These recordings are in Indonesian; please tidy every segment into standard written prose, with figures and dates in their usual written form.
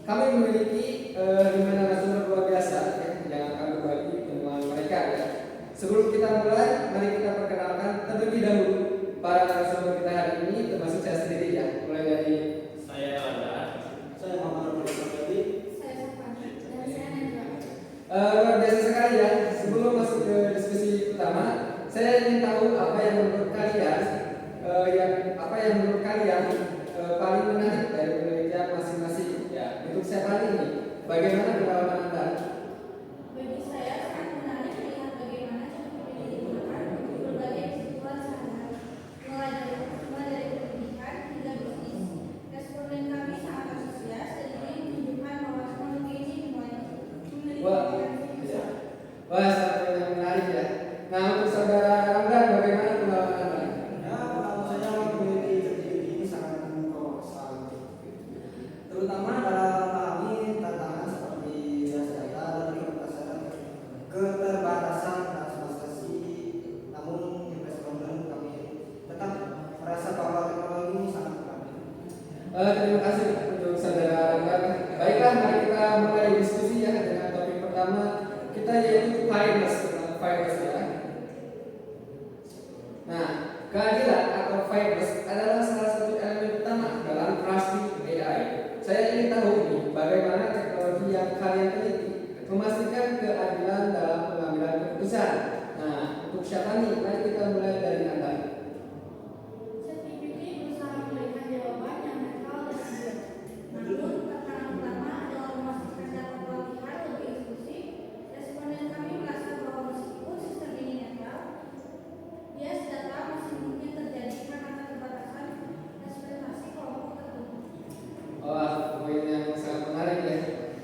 kami memiliki 5 narasumber luar biasa yang akan berbagi temuan mereka ya. Sebelum kita mulai, mari kita perkenalkan terlebih dahulu para narasumber kita hari ini, termasuk saya sendiri ya. Mulai dari saya Landa, saya Muhammad Abdul Saya Fani dan saya Najwa. luar biasa sekali ya. Sebelum masuk ke diskusi utama, saya ingin tahu apa yang menurut kalian paling menarik dari penelitian masing-masing ya. Untuk siapa ini? Bagaimana pengalaman Anda? Bagi saya sangat menarik melihat bagaimana cara ini digunakan untuk berbagai kebutuhan sehari-hari, mulai dari pendidikan hingga bisnis. Responden kami sangat antusias dan ingin menunjukkan bahwa teknologi ini memiliki potensi. Wah, satu yang menarik ya. Nah, untuk saudara Ramdan, bagaimana pengalaman Anda? Ya, kalau saya memiliki cerita ini sangat memukau terutama dalam mengalami tantangan seperti bias data dan keterbatasan transaksi. Namun responden kami tetap merasa bahwa teknologi ini sangat membantu. Terima kasih untuk saudara Ramdan. Baiklah, mari kita mulai diskusi ya dengan topik pertama kita yaitu fairness ya. Nah, keadilan atau fairness adalah salah satu elemen utama dalam trusting AI. Saya ingin tahu nih, bagaimana teknologi yang kalian teliti memastikan keadilan dalam pengambilan keputusan. Nah, untuk siapa nih? Mari kita mulai dari Anda. ChatGPT berusaha memberikan jawaban yang netral dan adil. Namun, tantangan utama adalah memastikan data pelatihan lebih inklusif. Responden kami merasa bahwa meskipun sistem ini netral, bias data masih mungkin terjadi karena keterbatasan ekspektasi kelompok tertentu. Wah, poin yang sangat menarik ya.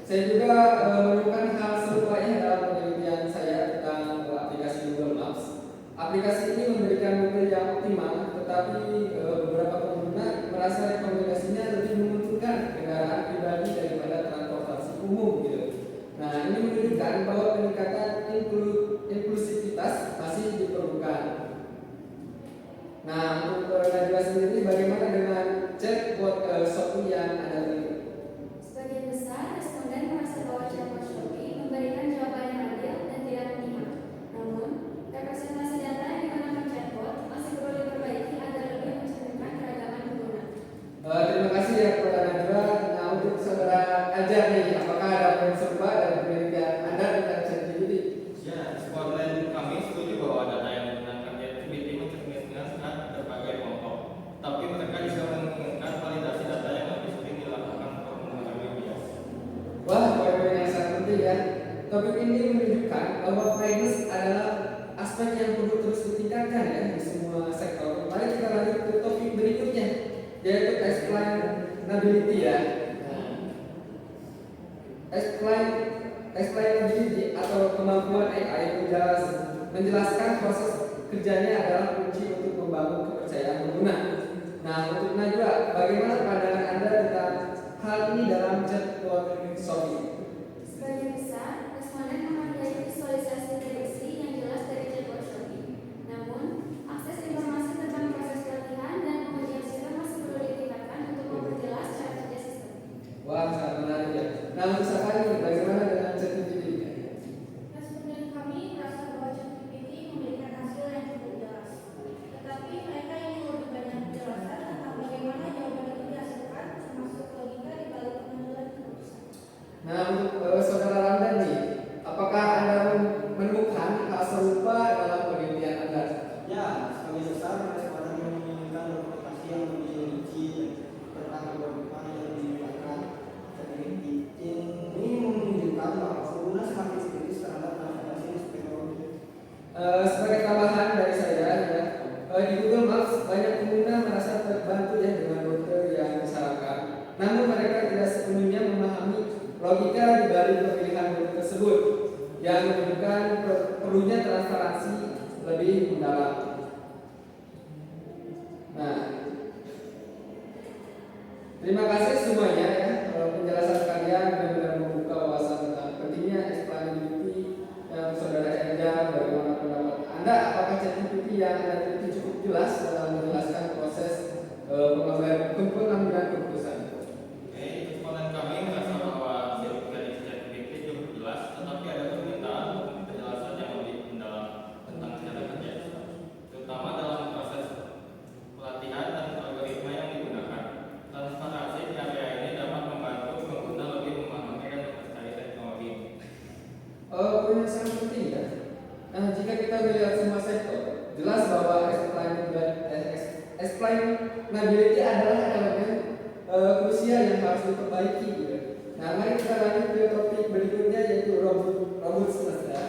Saya juga menemukan hal serupa ya dalam penelitian saya tentang aplikasi Google Maps. Aplikasi ini memberikan rute yang optimal, tetapi beberapa pengguna merasa rekomendasinya lebih menguntungkan kendaraan pribadi daripada transportasi umum gitu. Nah, ini menunjukkan bahwa peningkatan inklusivitas masih diperlukan. Nah, untuk Najwa sendiri, bagaimana dengan chatbot Shopee yang Anda teliti? Sebagian besar responden merasa bahwa chatbot Shopee memberikan jawaban yang adil dan tidak memihak. Namun, representasi data yang digunakan chatbot masih perlu diperbaiki agar lebih mencerminkan keragaman pengguna. Terima kasih ya kepada Najwa. Nah, untuk saudara Ajar nih, apakah ada poin serupa dari penelitian Anda tentang ChatGPT? ya responden kami setuju bahwa data yang digunakan ChatGPT mencerminkan berbagai kelompok, tapi mereka juga menginginkan validasi data yang lebih sering dilakukan untuk mengurangi bias. Wah, poin-poin yang sangat penting ya. Topik ini menunjukkan bahwa fairness adalah aspek yang perlu terus ditingkatkan ya di semua sektor. Mari kita lanjut ke topik berikutnya, yaitu explainability ya. Explainability atau kemampuan AI menjelaskan proses kerjanya adalah kunci untuk membangun kepercayaan pengguna. Nah, untuk Najwa, bagaimana pandangan Anda tentang hal ini dalam chatbot Shopee? Sebagian besar, responden menghargai visualisasi prediksi yang jelas dari chatbot Shopee. Namun, akses informasi tentang proses pelatihan dan pengujian sistem masih perlu ditingkatkan untuk memperjelas cara kerja sistem. Wah, sangat menarik ya. Nah, untuk Safari, bagaimana dengan ChatGPT? Responden kami merasa bahwa ChatGPT memberikan hasil yang cukup jelas. Tetapi mereka ingin lebih banyak penjelasan tentang bagaimana jawaban itu dihasilkan, termasuk logika di balik pengambilan keputusan. Nah, untuk saudara Ramdan nih, apakah Anda menemukan hal serupa dalam penelitian Anda? Ya, sebagai besar responden menginginkan dokumentasi yang lebih rinci tentang bagaimana yang digunakan teknologi. Ini menunjukkan bahwa pengguna semakin kritis terhadap transaksi teknologi. Sebagai tambahan dari saya ya, di Google Maps banyak pengguna merasa terbantu ya dengan rute yang disarankan. Namun mereka tidak sepenuhnya memahami logika di balik pemilihan rute tersebut yang menunjukkan perlunya transparansi lebih mendalam. Nah, terima kasih semuanya ya. Penjelasan kalian benar-benar membuka wawasan tentang pentingnya explainability yang saudara Erja. Bagaimana pendapat Anda? Apakah ChatGPT yang Anda teliti cukup jelas dalam menjelaskan proses pengambilan keputusan? Responden kami merasa bahwa bahwa explainability adalah elemen krusial yang harus diperbaiki gitu. Nah, mari kita lanjut ke topik berikutnya yaitu robustness ya.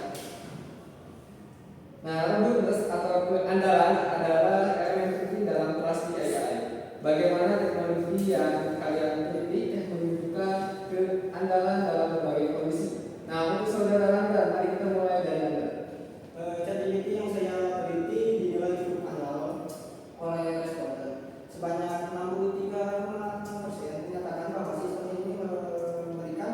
Nah, robustness atau keandalan adalah elemen penting dalam trust di AI. Bagaimana teknologi yang kalian teliti menunjukkan keandalan dalam berbagai kondisi. Nah, untuk saudara Randa, mari kita mulai dari Anda. ChatGPT yang saya teliti dinilai cukup andal oleh responden. Sebanyak 63,6% menyatakan bahwa sistem ini memberikan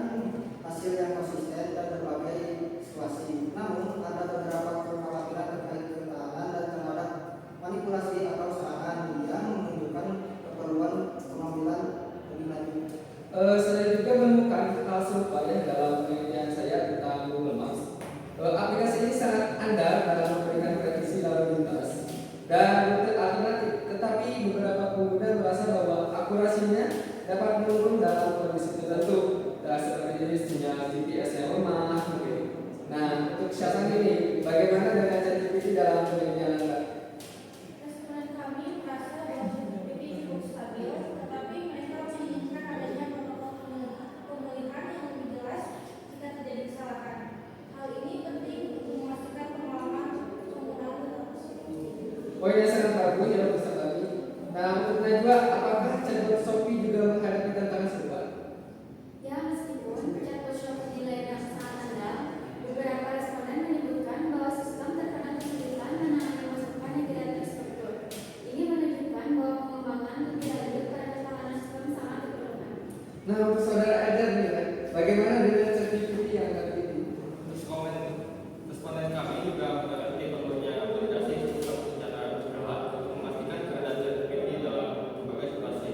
hasil yang konsisten dan berbagai situasi. Namun, ada beberapa kekhawatiran terkait ketahanan dan terhadap manipulasi atau serangan yang menunjukkan keperluan pengambilan lebih lanjut. Saya juga menemukan hal serupa ya dalam penelitian saya tentang Google Maps. Aplikasi ini sangat andal dalam memberikan prediksi lalu lintas dan rute alternatif, tetapi beberapa pengguna merasa bahwa akurasinya dapat menurun dalam kondisi tertentu, seperti sinyal GPS yang lemah. Nah, untuk siapa ini, bagaimana dengan ChatGPT dalam penelitian Anda? Responden kami merasa bahwa ChatGPT cukup stabil, tetapi mereka menginginkan adanya protokol pemulihan yang lebih jelas jika terjadi kesalahan. Hal ini penting untuk memastikan pengalaman penggunaan tetap positif. Poinnya sangat bagus ya Ustaz tadi. Nah, untuk Najwa, apakah chatbot Shopee juga menghadapi tantangan serupa? Ya, meskipun chatbot Shopee dinilai sangat andal, beberapa responden menyebutkan bahwa sistem terkadang kesulitan menangani masukan yang tidak terstruktur. Ini menunjukkan bahwa pengembangan lebih lanjut pada ketahanan sistem sangat diperlukan. Nah, untuk saudara Eder nih, ya, bagaimana dengan ChatGPT yang Anda teliti? Responden kami juga mengerti perlunya validasi sistem secara berkala untuk memastikan keadaan ChatGPT dalam berbagai situasi.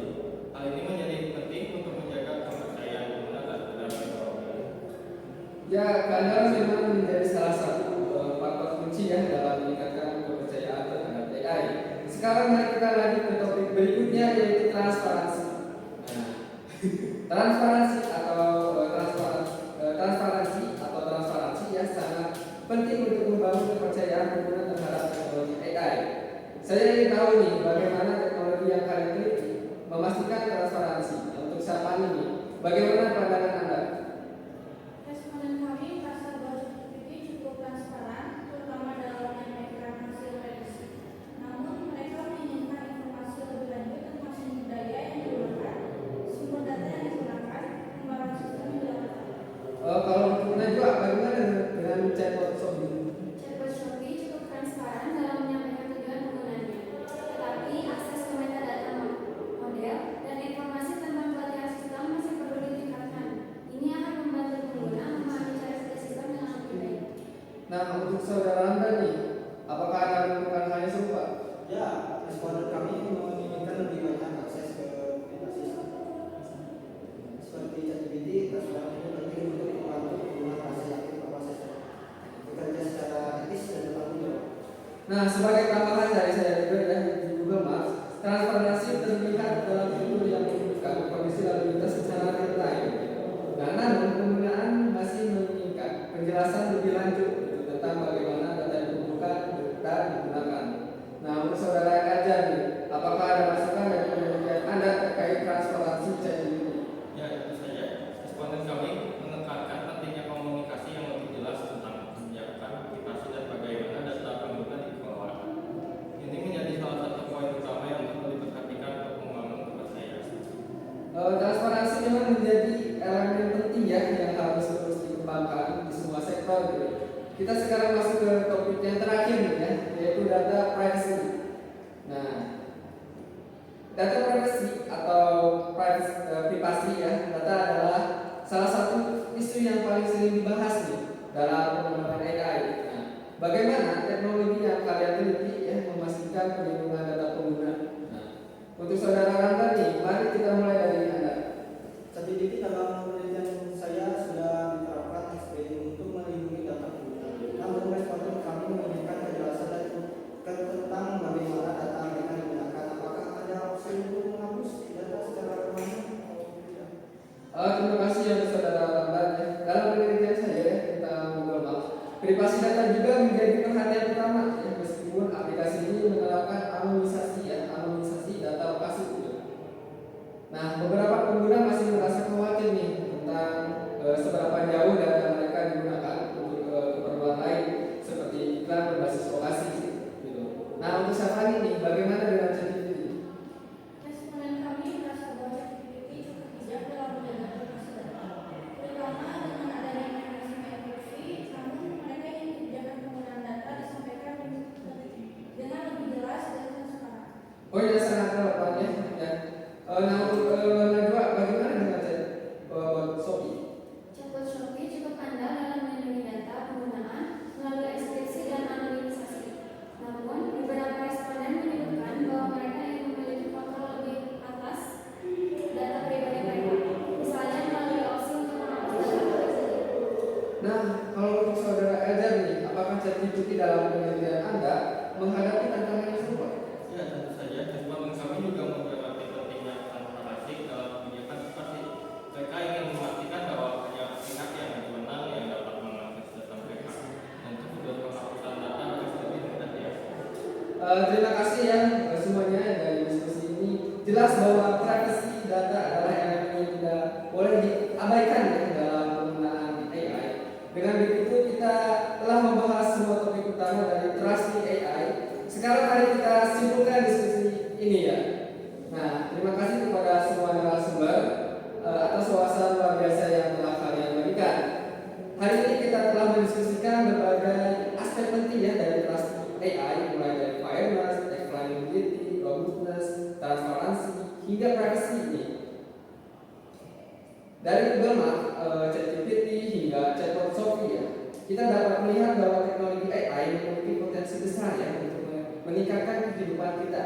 Hal ini menjadi penting untuk menjaga kepercayaan pengguna terhadap teknologi. Ya, keandalan memang menjadi salah satu faktor kunci ya dalam meningkatkan kepercayaan terhadap AI. Sekarang mari kita lanjut ke topik berikutnya yaitu transparansi. Nah, transparansi ya sangat penting untuk membangun kepercayaan pengguna terhadap teknologi AI. Saya ingin tahu nih bagaimana teknologi yang kalian teliti memastikan transparansi. Untuk siapa ini? Bagaimana pandangan Anda? Responden kami merasa bahwa ChatGPT cukup transparan, terutama dalam menyampaikan hasil prediksi. Namun, mereka menginginkan informasi lebih lanjut tentang sumber daya yang digunakan, sumber data yang digunakan, kembaran sistem yang dilakukan. Kalau untuk Najwa, bagaimana dengan chatbot Shopee? Chatbot Shopee cukup transparan dalam menyampaikan tujuan penggunanya, tetapi akses ke metadata model dan informasi tentang pelatihan sistem masih perlu ditingkatkan. Ini akan membantu pengguna memahami cara kerja sistem dengan lebih baik. Nah, untuk saudara Anda nih, apakah Anda menemukan hal yang serupa? Ya, responden kami menginginkan lebih banyak akses ke aplikasi seperti ChatGPT. Transparan ini penting untuk membantu pengguna merasa yakin bahwa sistem bekerja secara etis dan bertanggung jawab. Nah, sebagai tambahan dari saya juga ya di Google Maps, transparansi terlihat dalam fitur yang menunjukkan kondisi lalu lintas secara real time. Nah, namun penggunaan masih menginginkan penjelasan lebih lanjut tentang bagaimana data yang digunakan. Nah, untuk saudara yang ajar nih, apakah ada masukan dari penelitian Anda terkait transparansi ChatGPT? Ya, itu saja. Responden kami menekankan pentingnya komunikasi yang lebih jelas tentang kebijakan, aplikasi, dan bagaimana data pengguna dikelola. Ini menjadi salah satu poin utama yang perlu diperhatikan untuk membangun kepercayaan. Transparansi memang menjadi elemen penting ya yang harus terus dikembangkan di semua sektor gitu. Kita sekarang masuk ke topik yang terakhir nih ya, yaitu data privacy. Nah, data privacy atau privasi ya, data adalah salah satu isu yang paling sering dibahas nih dalam pengembangan AI. Nah, bagaimana teknologi yang kalian teliti ya memastikan perlindungan data pengguna? Nah, untuk saudara Randa nih, mari kita mulai dari Anda. ChatGPT dalam penelitian saya sudah diterapkan SPI untuk melindungi data pengguna. Namun responden kami menginginkan kejelasan dan tentang bagaimana data mereka digunakan. Apakah ada opsi untuk menghapus data secara permanen atau tidak? Terima kasih yang saudara Randa ya. Dalam penelitian saya ya, tentang Google Maps, privasi data juga menjadi perhatian utama ya, meskipun aplikasi ini Oh ya, sangat relevan ya. Ya. Nah untuk Najwa, bagaimana dengan Shopee? Chatbot Shopee cukup andal dalam melindungi data penggunaan melalui enkripsi dan anonimisasi. Namun, beberapa responden menyebutkan bahwa mereka ingin memiliki kontrol lebih atas data pribadi mereka, misalnya melalui opsi untuk menghapus data pribadi. Nah, kalau untuk saudara Elder nih, apakah ChatGPT dalam penelitian Anda menghadapi tantangan yang serupa? Ya, tentu saja. Teman kami juga menghormati pentingnya transparansi dalam kebijakan privasi. Mereka ingin memastikan bahwa hanya pihak yang berwenang yang dapat mengakses data mereka. Dan tujuan penghapusan data harus lebih mudah ya. Terima kasih ya semuanya dari diskusi ini. Jelas bahwa privacy data adalah elemen yang tidak boleh diabaikan ya dalam penggunaan AI. Dengan begitu kita telah membahas semua topik utama dari trust AI. Sekarang mari kita simpulkan diskusi ini ya. Nah, terima kasih kepada semua narasumber atas wawasan luar biasa yang telah kalian berikan. Hari ini kita telah mendiskusikan berbagai aspek penting ya dari trust AI, mulai dari fairness, explainability, robustness, transparansi, hingga privacy ini. Dari Google Maps, ChatGPT hingga chatbot Shopee ya, kita dapat melihat bahwa teknologi AI memiliki potensi besar ya untuk meningkatkan kehidupan kita.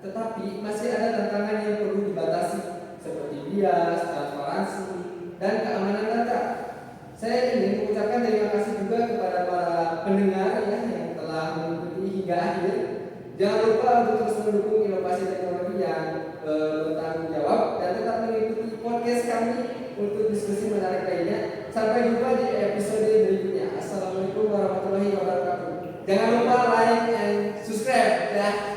Tetapi masih ada tantangan yang perlu dibatasi seperti bias, transparansi, dan keamanan data. Saya ingin mengucapkan terima kasih juga kepada para pendengar ya yang telah mengikuti hingga akhir. Jangan lupa untuk terus mendukung inovasi teknologi yang bertanggung jawab dan tetap mengikuti podcast kami untuk diskusi menarik lainnya. Sampai jumpa di episode berikutnya. Assalamualaikum warahmatullahi wabarakatuh. Jangan lupa like and subscribe ya.